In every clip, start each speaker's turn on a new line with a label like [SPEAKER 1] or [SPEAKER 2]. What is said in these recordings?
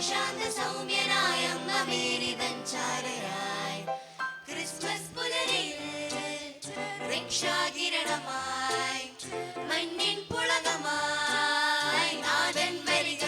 [SPEAKER 1] Shantha സൗമ്യനായ അമേരിതഞ്ചാരയായി Christmas പുലരിയിൽ രക്ഷാകിരണമായി മഞ്ഞിൻ പുളകമായി നാഥൻ വരിക.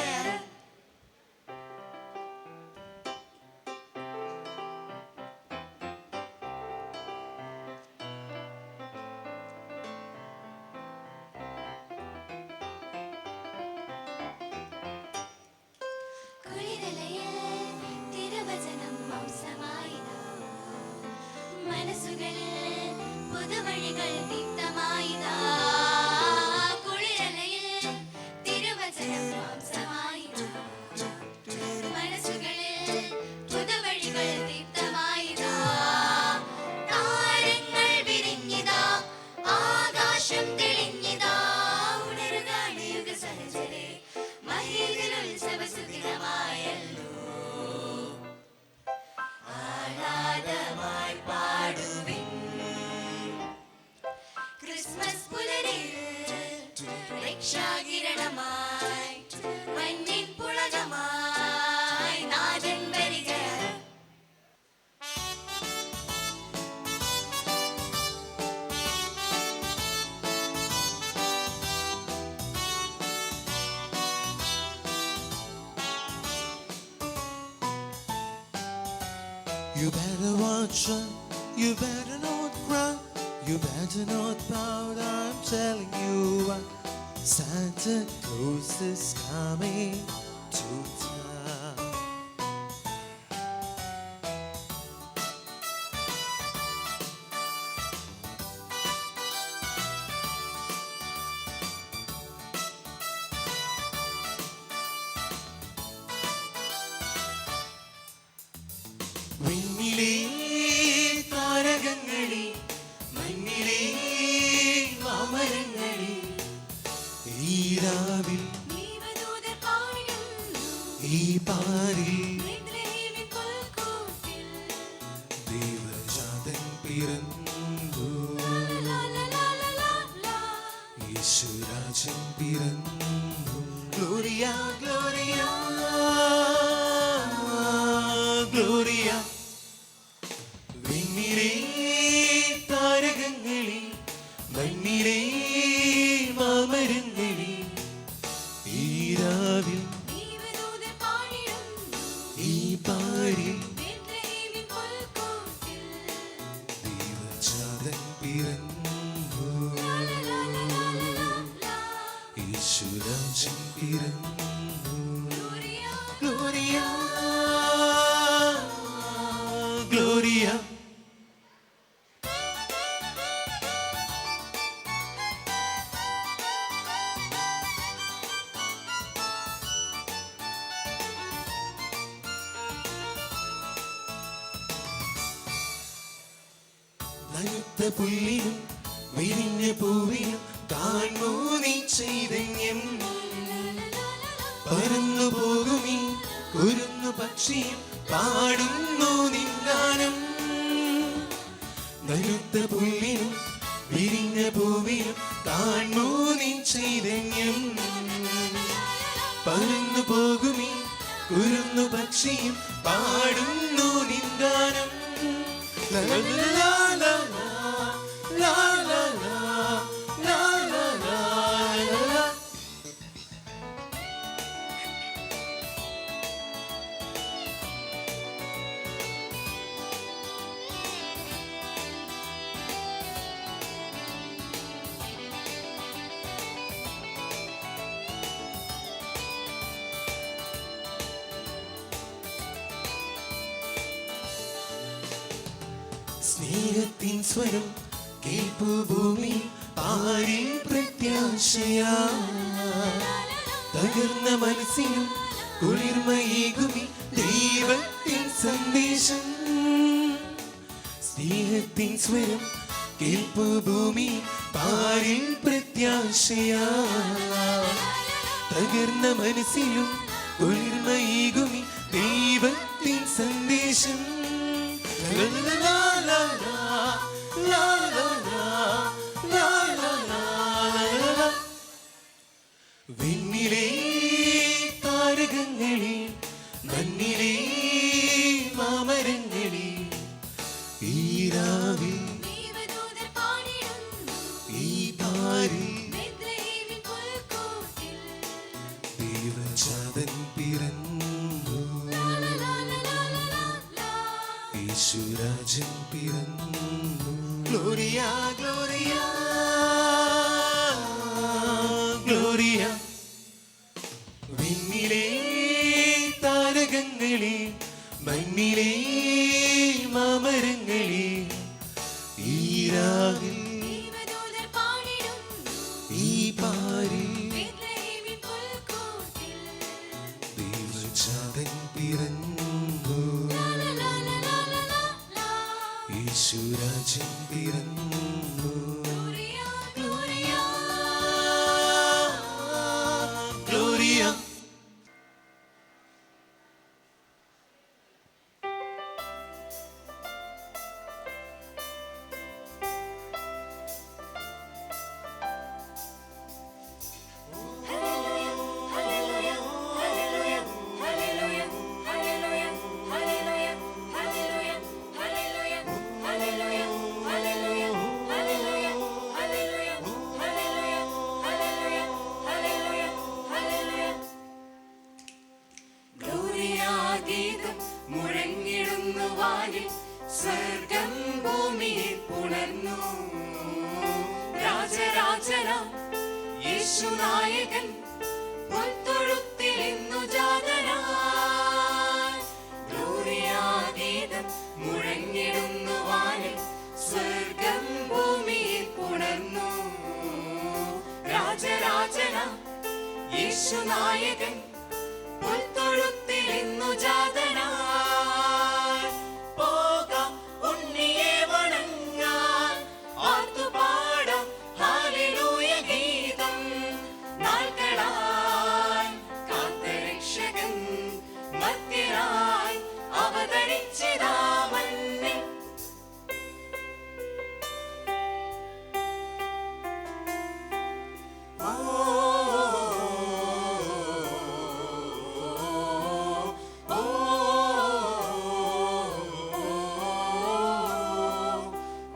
[SPEAKER 1] മനസ്സുകളിൽ പുതുവഴികൾ ദീപ്തമായിതാ. കുളിരലയിൽ തിരുവചനം മാംസമായിതാ. മനസ്സുകളിൽ പുതുവഴികൾ ദീപ്തമായിതാ. താരങ്ങൾ വിരിഞ്ഞിതാ, ആകാശം തെളിഞ്ഞിതാ. ഉണരുക യുഗ സഹചരേ, മഹീതിലുത്സവ സുദിനമായല്ലോ. ആഹ്ലാദമായി പാടുവിൻ ക്രിസ്മസ് പുലരിയിൽ രക്ഷാകിരണമായി മഞ്ഞിൻ പുളകമായി നാഥൻ വരിക.
[SPEAKER 2] You better watch out, you better not cry, you better not pout, I'm telling you what. Santa Claus is coming to town. വിണ്ണിലേ താരകങ്ങളെ, മണ്ണിലേ മാമരങ്ങളെ, ഈ രാവിൽ ഈ പാരിൽ ദേവജാതൻ പിറന്നു, യേശുരാജൻ പിറന്നു. Gloria Gloria Gloria. വിണ്ണിലേ താരകങ്ങളെ, മണ്ണിലേ മാമരങ്ങളെ, ഈ രാവിൽ ഈ പാരിൽ ദേവജാതൻ പിറന്നു, യേശുരാജൻ പിറന്നു. Gloria Gloria. നനുത്ത പുല്ലിനും വിരിഞ്ഞ പൂവിനും കാണൂ നീ ചൈതന്യം. പറന്നു പോകുമീ കുരുന്നു പക്ഷിയും പാടുന്നു നിൻ ഗാനം. നനുത്ത പുല്ലിനും വിരിഞ്ഞ പൂവിനും കാണൂ നീ ചൈതന്യം. പറന്നു പോകുമീ കുരുന്നു പക്ഷിയും പാടുന്നു നിൻ ഗാനം. La la la la la la la la la la la. സ്നേഹത്തിൻ സ്വരം കേൾപ്പു ഭൂമി, പാരിൽ പ്രത്യാശയാ. തകർന്ന മനസ്സിനും കുളിർമയേകുമി ദൈവത്തിൻ സന്ദേശം. സ്നേഹത്തിൻ സ്വരം കേൾപ്പു ഭൂമി, പാരിൽ പ്രത്യാശയാ. തകർന്ന മനസ്സിലും കുളിർമയേകുമി ദൈവത്തിൻ സന്ദേശം. La la la la la la la la la la la. വിണ്ണിലേ താരകങ്ങളെ, യേശുരാജൻ പിറന്നു. Gloria Gloria Gloria. വിണ്ണിലെ താരകങ്ങളെ മണ്ണിലെ മാമരങ്ങളെ ഈ രാവിൽ
[SPEAKER 1] ദൈവദൂതർ പാടിടുന്നു
[SPEAKER 2] ഈ പാരിൽ
[SPEAKER 1] ബേത്ലഹേമിൻ പുൽക്കൂട്ടിൽ.
[SPEAKER 2] ദൈവജാതൻ പിറന്നു.
[SPEAKER 1] ലാലാലാലാലാലാ.
[SPEAKER 2] യേശുരാജൻ പിറന്നു.
[SPEAKER 1] Gloria Gloria.
[SPEAKER 2] ഗ്ലോറിയ.
[SPEAKER 1] ഗ്ലോറിയാഗീതം മുഴങ്ങിടുന്നു വാനിൽ, സ്വർഗം ഭൂമിയിൽ പുണർന്നു. രാജരാജനാം യേശുനായകൻ പുൽത്തൊഴുത്തിൽ ഇന്നു ജാതനായി. ഗ്ലോറിയാഗീതം മുഴങ്ങിടുന്നു വാനിൽ, സ്വർഗം ഭൂമിയിൽ പുണർന്നു. രാജരാജനാം യേശുനായകൻ പുൽത്തൊഴുത്തിൽ ഇന്നു ജാതനായി. പോകാം ഉണ്ണിയെ വണങ്ങാൻ, ആർത്തുപാടാം ഹല്ലേലൂയ ഗീതം. നാൾകളായി കാത്ത രക്ഷകൻ മർത്യനായി അവതരിച്ചിതാ മണ്ണിൽ.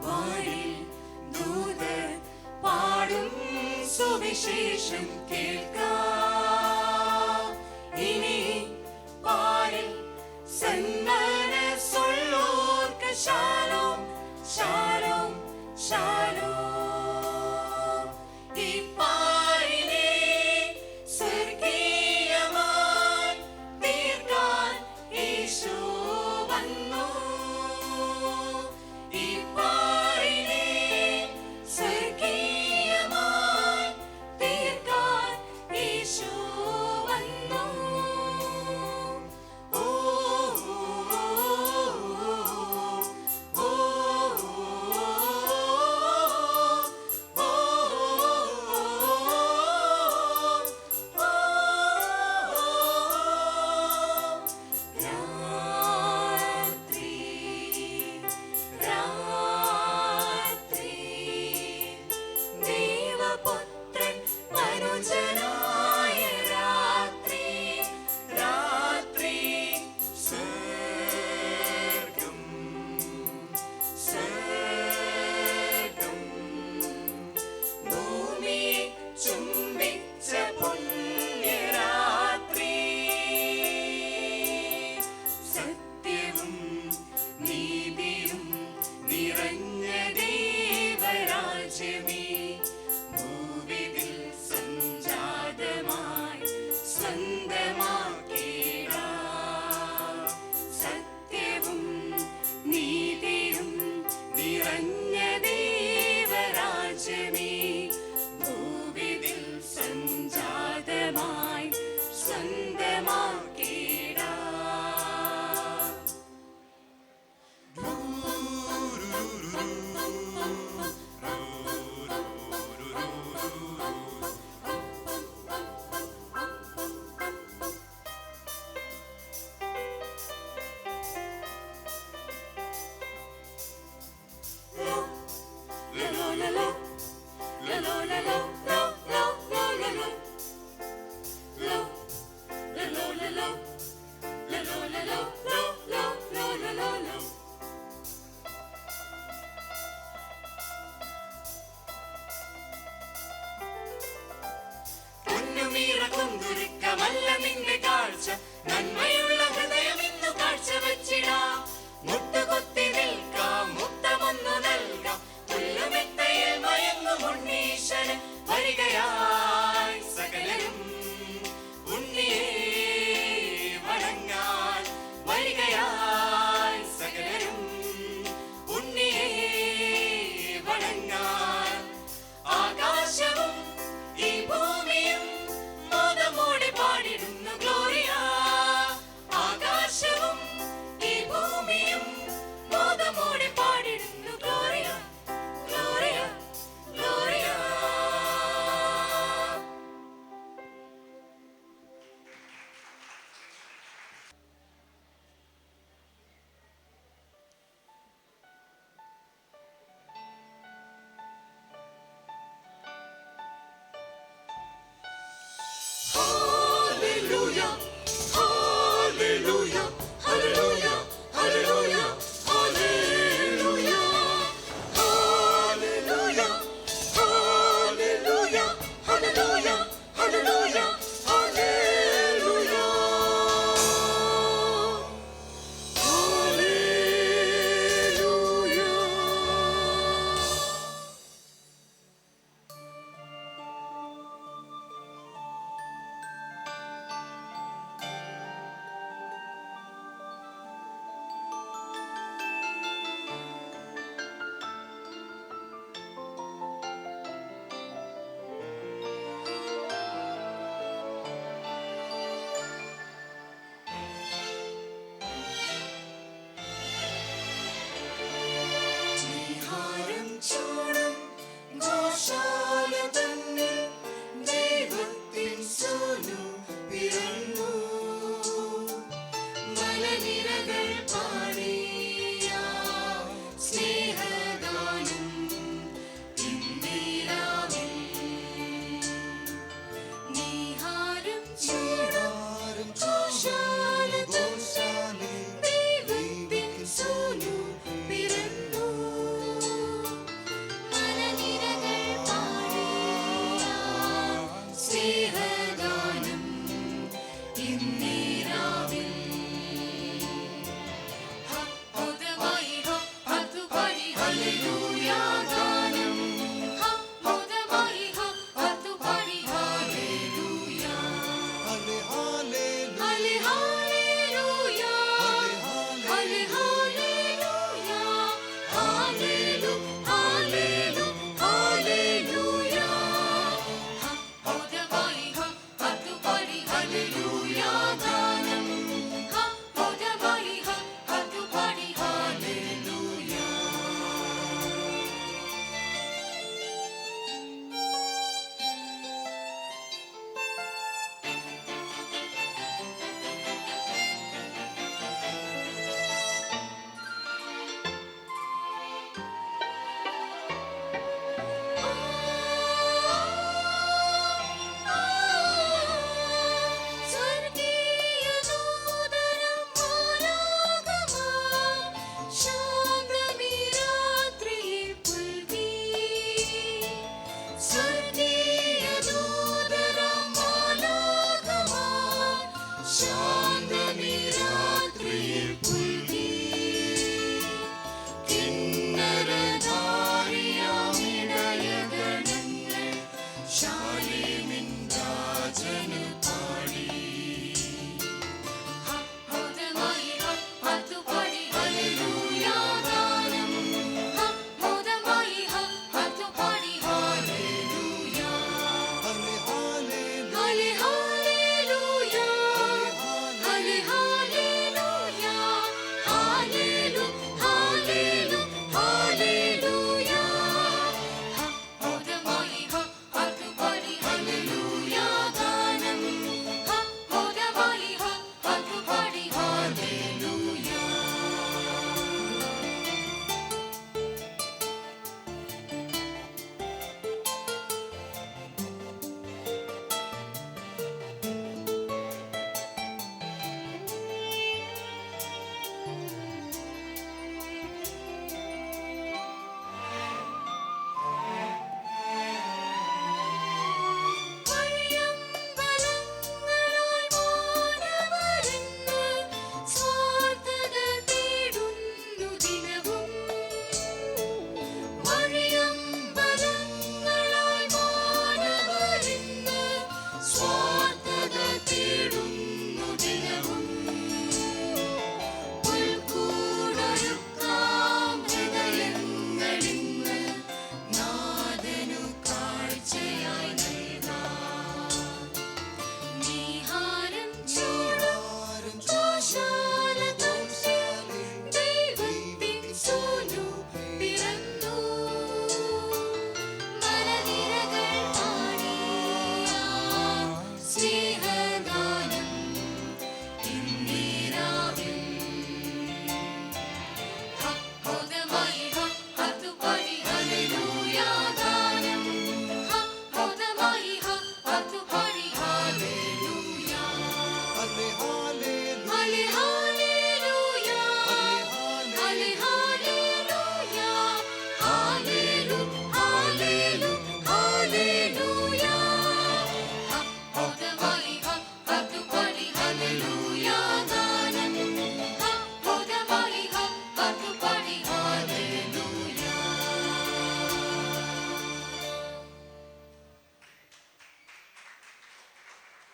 [SPEAKER 1] വാനിൽ ദൂതർ പാടും സുവിശേഷം കേൾക്കാം.